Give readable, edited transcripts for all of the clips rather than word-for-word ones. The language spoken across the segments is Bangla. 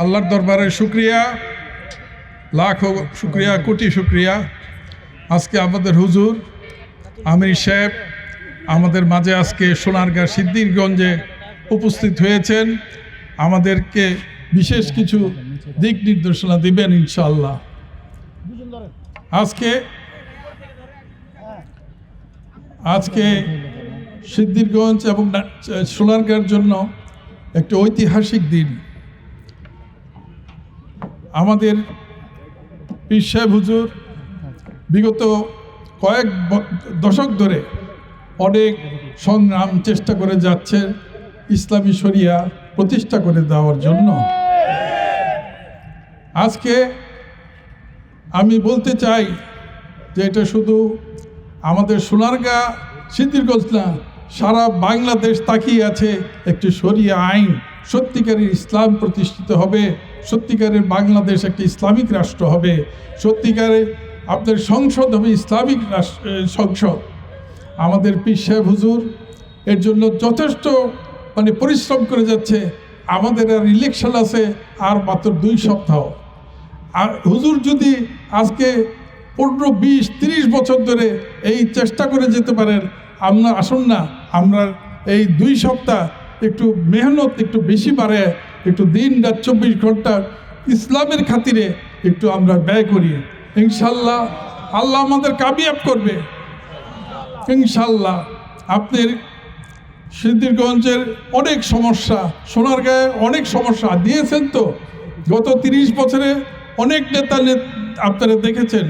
আল্লাহর দরবারে শুক্রিয়া, লাখো শুক্রিয়া, কোটি শুক্রিয়া। আজকে আমাদের হুজুর আমির সাহেব আমাদের মাঝে আজকে সোনারগাঁ সিদ্ধিরগঞ্জে উপস্থিত হয়েছেন, আমাদেরকে বিশেষ কিছু দিক নির্দেশনা দিবেন ইনশাআল্লাহ। আজকে সিদ্ধিরগঞ্জ এবং সোনারগাঁর জন্য একটি ঐতিহাসিক দিন। আমাদের পীর সাহেব হুজুর বিগত কয়েক দশক ধরে অনেক সংগ্রাম চেষ্টা করে যাচ্ছে ইসলামী শরিয়া প্রতিষ্ঠা করে দেওয়ার জন্য। আজকে আমি বলতে চাই যে এটা শুধু আমাদের সোনারগাঁ সিদ্ধিরগঞ্জ না, সারা বাংলাদেশ তাকিয়ে আছে একটি শরিয়া আইন, সত্যিকারের ইসলাম প্রতিষ্ঠিত হবে, সত্যিকারের বাংলাদেশ একটি ইসলামিক রাষ্ট্র হবে, সত্যিকারের আপনার সংসদ হবে ইসলামিক সংসদ। আমাদের পীর সাহেব হুজুর এর জন্য যথেষ্ট পরিশ্রম করে যাচ্ছে। আমাদের আর ইলেকশন আছে আর মাত্র 2 সপ্তাহ। আর হুজুর যদি আজকে 15, 20, 30 বছর ধরে এই চেষ্টা করে যেতে পারেন, আমরা আসুন না আমরা এই 2 সপ্তাহ একটু মেহনত একটু বেশি বাড়ে, একটু দিন রাত 24 ঘন্টা ইসলামের খাতিরে একটু আমরা ব্যয় করি। ইনশাল্লাহ আল্লাহ আমাদের কামিয়াব করবে ইনশাল্লাহ। আপনার সিদ্ধিরগঞ্জের অনেক সমস্যা, সোনারগাঁয়ে অনেক সমস্যা দিয়েছেন তো গত 30 বছরে অনেক নেতা আপনারা দেখেছেন।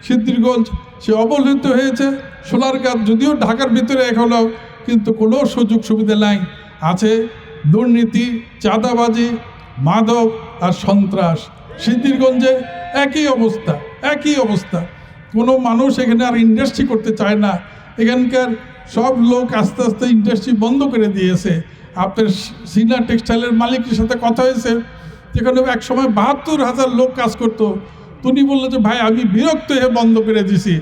সিদ্ধিরগঞ্জ সে অবহেলিত হয়েছে। সোনারগাঁ যদিও ঢাকার ভিতরে এখনও কিন্তু কোনো সুযোগ সুবিধা নাই, আছে দুর্নীতি, চাঁদাবাজি, মাদক আর সন্ত্রাস। সিদ্ধিরগঞ্জে একই অবস্থা। কোনো মানুষ এখানে আর ইন্ডাস্ট্রি করতে চায় না। এখানকার সব লোক আস্তে আস্তে ইন্ডাস্ট্রি বন্ধ করে দিয়েছে। আপনার সিনা টেক্সটাইলের মালিকের সাথে কথা হয়েছে, যেখানে এক সময় 72,000 লোক কাজ করতো। উনি বললো যে ভাই আমি বিরক্ত হয়ে বন্ধ করে দিছি,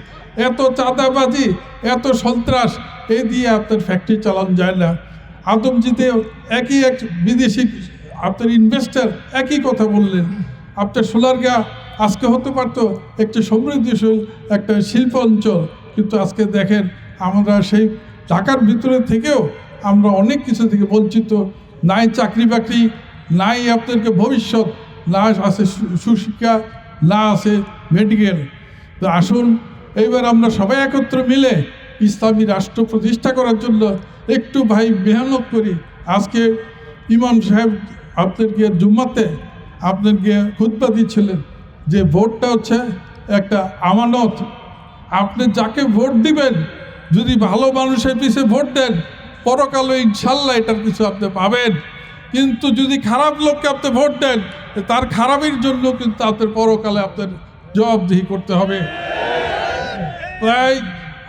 এত চাঁদাবাজি, এত সন্ত্রাস, এই দিয়ে আপনার ফ্যাক্টরি চালানো যায় না। আদমজিতে একই এক বিদেশি আপনার ইনভেস্টার একই কথা বললেন। আপনার সোনারগাঁ আজকে হতে পারত একটি সমৃদ্ধশীল একটা শিল্প অঞ্চল, কিন্তু আজকে দেখেন আমরা সেই ঢাকার ভিতরে থেকেও আমরা অনেক কিছু থেকে বঞ্চিত। নাই চাকরি বাকরি, নাই আপনাদেরকে ভবিষ্যৎ, না আছে সুশিক্ষা, না আছে মেডিকেল। তো আসুন এইবার আমরা সবাই একত্র মিলে ইসলামী রাষ্ট্র প্রতিষ্ঠা করার জন্য একটু ভাই মেহনত করি। আজকে ইমাম সাহেব আপনাদেরকে জুম্মাতে আপনাদেরকে খুতবা দিচ্ছিলেন যে ভোটটা হচ্ছে একটা আমানত। আপনি যাকে ভোট দিবেন, যদি ভালো মানুষের পিছিয়ে ভোট দেন, পরকালে ইনশাল্লাহ এটার কিছু আপনি পাবেন। কিন্তু যদি খারাপ লোককে আপনি ভোট দেন, তার খারাপের জন্য কিন্তু আপনার পরকালে আপনার জবাবদিহি করতে হবে। তাই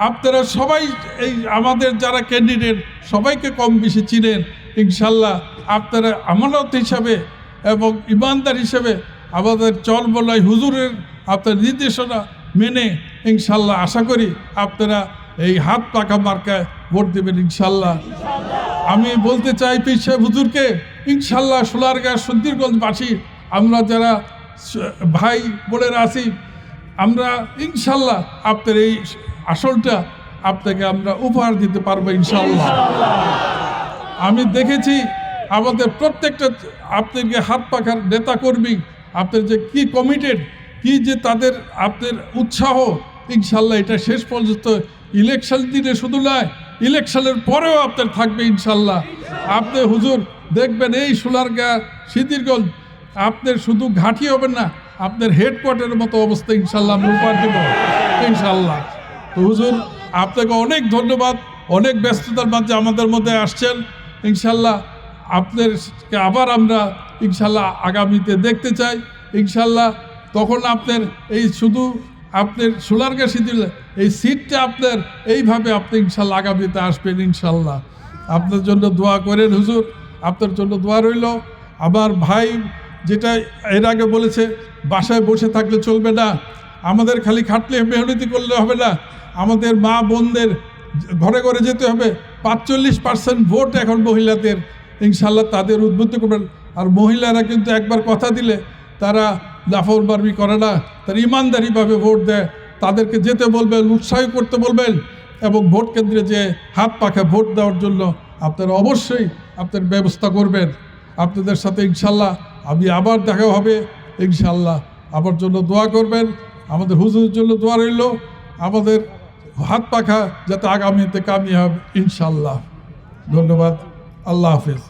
আপনারা সবাই এই আমাদের যারা ক্যান্ডিডেট সবাইকে কম বেশি চিনেন। ইনশাল্লাহ আপনারা আমানত হিসাবে এবং ইমানদার হিসাবে আমাদের চল বলাই হুজুরের আপনার নির্দেশনা মেনে ইনশাল্লাহ আশা করি আপনারা এই হাত পাকা মার্কায় ভোট দেবেন ইনশাল্লাহ। আমি বলতে চাই পীর সাহেব হুজুরকে, ইনশাল্লাহ সোনারগাঁ সিদ্ধিরগঞ্জবাসী আমরা যারা ভাই বোনেরা আছি, আমরা ইনশাল্লাহ আপনার এই আসলটা আপনাকে আমরা উপহার দিতে পারবো ইনশাল্লাহ। আমি দেখেছি আমাদের প্রত্যেকটা আপনাকে হাত পাখার নেতাকর্মী আপনার যে কি কমিটেড, কি যে তাদের আপনার উৎসাহ, ইনশাল্লাহ এটা শেষ পর্যন্ত ইলেকশন দিনে শুধু নয়, ইলেকশনের পরেও আপনার থাকবে ইনশাল্লাহ। আপনি হুজুর দেখবেন এই সোনারগাঁ সিদ্ধিরগঞ্জ আপনার শুধু ঘাঁটি হবে না, আপনার হেডকোয়ার্টারের মতো অবস্থা ইনশাল্লাহ আমরা উপহার দেব ইনশাল্লাহ। তো হুজুর আপনাকে অনেক ধন্যবাদ, অনেক ব্যস্ততার মাঝে আমাদের মধ্যে আসছেন। ইনশাল্লাহ আপনাদেরকে আবার আমরা ইনশাল্লাহ আগামীতে দেখতে চাই ইনশাল্লাহ। তখন আপনার এই শুধু আপনার সোনারগাঁ সিদ্ধিরগঞ্জ এই সিটটা আপনার এইভাবে আপনি ইনশাল্লাহ আগামীতে আসবেন ইনশাল্লাহ। আপনার জন্য দোয়া করেন হুজুর, আপনার জন্য দোয়া রইল। আমার ভাই যেটা এর আগে বলেছে, বাসায় বসে থাকলে চলবে না, আমাদের খালি খাটলে মেহনতি করলে হবে না, আমাদের মা বোনদের ঘরে ঘরে যেতে হবে। 45% ভোট এখন মহিলাদের, ইনশাল্লাহ তাদের উদ্বুদ্ধ করবেন। আর মহিলারা কিন্তু একবার কথা দিলে তারা লাফরবারবি করে না, তারা ইমানদারিভাবে ভোট দেয়। তাদেরকে যেতে বলবেন, উৎসাহ করতে বলবেন এবং ভোট কেন্দ্রে যে হাত পাখা ভোট দেওয়ার জন্য আপনারা অবশ্যই আপনার ব্যবস্থা করবেন। আপনাদের সাথে ইনশাল্লাহ আমি আবার দেখা হবে, ইনশাল্লাহ আমার জন্য দোয়া করবেন, আমাদের হুজুরের জন্য দোয়া রইল, আমাদের হাত পাখা যাতে আগামীতে কামিয়াব ইনশাল্লাহ। ধন্যবাদ, আল্লাহ হাফিজ।